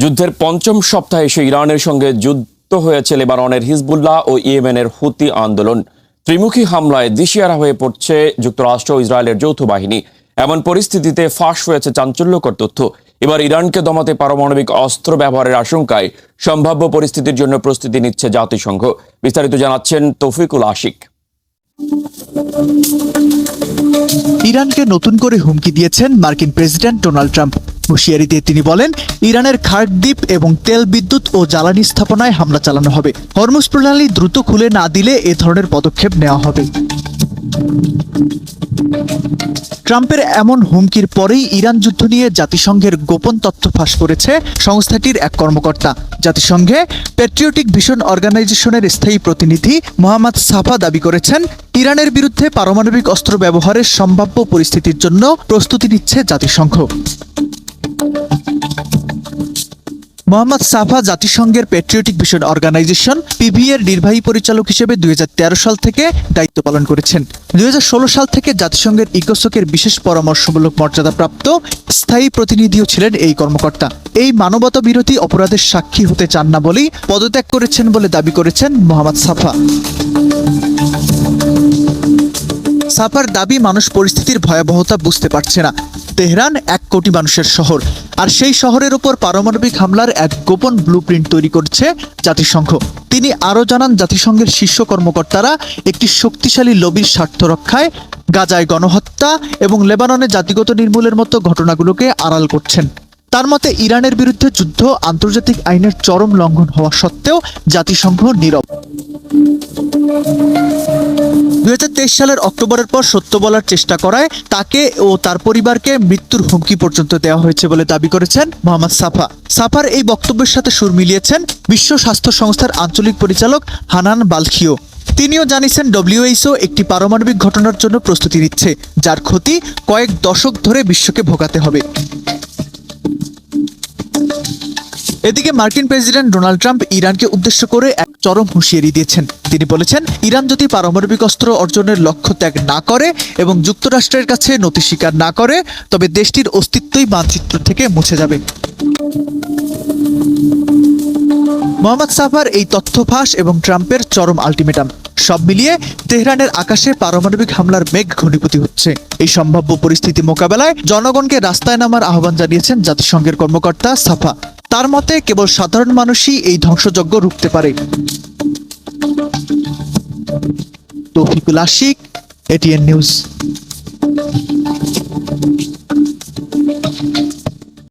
যুদ্ধের পঞ্চম সপ্তাহে এসে ইরানের সঙ্গে যুদ্ধ হয়েছে লেবাননের হিজবুল্লাহ ও ইয়েমেনের হুতি আন্দোলন। ত্রিমুখী হামলায় দিশেহারা হয়ে পড়ছে যুক্তরাষ্ট্র ও ইসরায়েলের যৌথ বাহিনী। এমন পরিস্থিতিতে ফাঁস হয়েছে চাঞ্চল্যকর তথ্য। এবার ইরানকে দমাতে পারমাণবিক অস্ত্র ব্যবহারের আশঙ্কায় সম্ভাব্য পরিস্থিতির জন্য প্রস্তুতি নিচ্ছে জাতিসংঘ। বিস্তারিত জানাচ্ছেন তৌফিকুল আশিক। ইরানকে নতুন করে হুমকি দিয়েছেন মার্কিন প্রেসিডেন্ট ডোনাল্ড ট্রাম্প। হুঁশিয়ারি দিয়ে তিনি বলেন, ইরানের খার্ক দ্বীপ এবং তেল বিদ্যুৎ ও জ্বালানি স্থাপনায় হামলা চালানো হবে। হরমুজ প্রণালী দ্রুত খুলে না দিলে এ ধরনের পদক্ষেপ নেওয়া হবে। ট্রাম্পের এমন হুমকির পরেই ইরান যুদ্ধ নিয়ে জাতিসংঘের গোপন তথ্য ফাঁস করেছে সংস্থাটির এক কর্মকর্তা। জাতিসংঘে প্যাট্রিয়টিক ভিশন অর্গানাইজেশনের স্থায়ী প্রতিনিধি মোহাম্মদ সাফা দাবি করেছেন, ইরানের বিরুদ্ধে পারমাণবিক অস্ত্র ব্যবহারের সম্ভাব্য পরিস্থিতির জন্য প্রস্তুতি নিচ্ছে জাতিসংঘ। মোহাম্মদ সাফা জাতিসংঘের প্যাট্রিয়টিক ভিশন অর্গানাইজেশন পিভি এর নির্বাহী পরিচালক হিসেবে 2013 সাল থেকে দায়িত্ব পালন করেছেন। 2016 সাল থেকে জাতিসংঘের ইকোসোকের বিশেষ পরামর্শমূলক মর্যাদাপ্রাপ্ত স্থায়ী প্রতিনিধিও ছিলেন এই কর্মকর্তা। এই মানবতা বিরোধী অপরাধের সাক্ষী হতে চান না বলেই পদত্যাগ করেছেন বলে দাবি করেছেন মোহাম্মদ সাফা। সাফার দাবি, মানুষ পরিস্থিতির ভয়াবহতা বুঝতে পারছে না। তেহরান 1 কোটি মানুষের শহর, আর সেই শহরের উপর পারমাণবিক হামলার এক গোপন ব্লুপ্রিন্ট তৈরি করছে জাতিসংঘ। তিনি আরও জানান, জাতিসংঘের শীর্ষ কর্মকর্তারা একটি শক্তিশালী লবির স্বার্থ রক্ষায় গাজায় গণহত্যা এবং লেবাননে জাতিগত নির্মূলের মতো ঘটনাগুলোকে আড়াল করছেন। তার মতে, ইরানের বিরুদ্ধে যুদ্ধ আন্তর্জাতিক আইনের চরম লঙ্ঘন হওয়া সত্ত্বেও জাতিসংঘ নীরব। 2023 সালের অক্টোবরের পর সত্য বলার চেষ্টা করায় তাকে ও তার পরিবারকে মৃত্যুর হুমকি পর্যন্ত দেওয়া হয়েছে বলে দাবি করেছেন মোহাম্মদ সাফা। সাফার এই বক্তব্যের সাথে সুর মিলিয়েছেন বিশ্ব স্বাস্থ্য সংস্থার আঞ্চলিক পরিচালক হানান বালখিও। তিনিও জানিয়েছেন, WHO একটি পারমাণবিক ঘটনার জন্য প্রস্তুতি নিচ্ছে, যার ক্ষতি কয়েক দশক ধরে বিশ্বকে ভোগাতে হবে। এদিকে মার্কিন প্রেসিডেন্ট ডোনাল্ড ট্রাম্প ইরানকে উদ্দেশ্য করে এক চরম হুঁশিয়ারি দিয়েছেন। তিনি বলেছেন, ইরান যদি পারমাণবিক অস্ত্র অর্জনের লক্ষ্য ত্যাগ না করে এবং যুক্তরাষ্ট্রের কাছে নতি স্বীকার না করে, তবে দেশটির অস্তিত্বই মানচিত্র থেকে মুছে যাবে। মোহাম্মদ সাফার এই তথ্য ফাঁস এবং ট্রাম্পের চরম আলটিমেটাম, সব মিলিয়ে তেহরানের আকাশে পারমাণবিক হামলার মেঘ ঘনীভূত হচ্ছে। এই সম্ভাব্য পরিস্থিতি মোকাবেলায় জনগণকে রাস্তায় নামার আহ্বান জানিয়েছেন জাতিসংঘের কর্মকর্তা সাফা। তার মতে, কেবল সাধারণ মানুষই এই ধ্বংসযজ্ঞ রুখতে পারে। Taufiqul Ashiq, ATN news.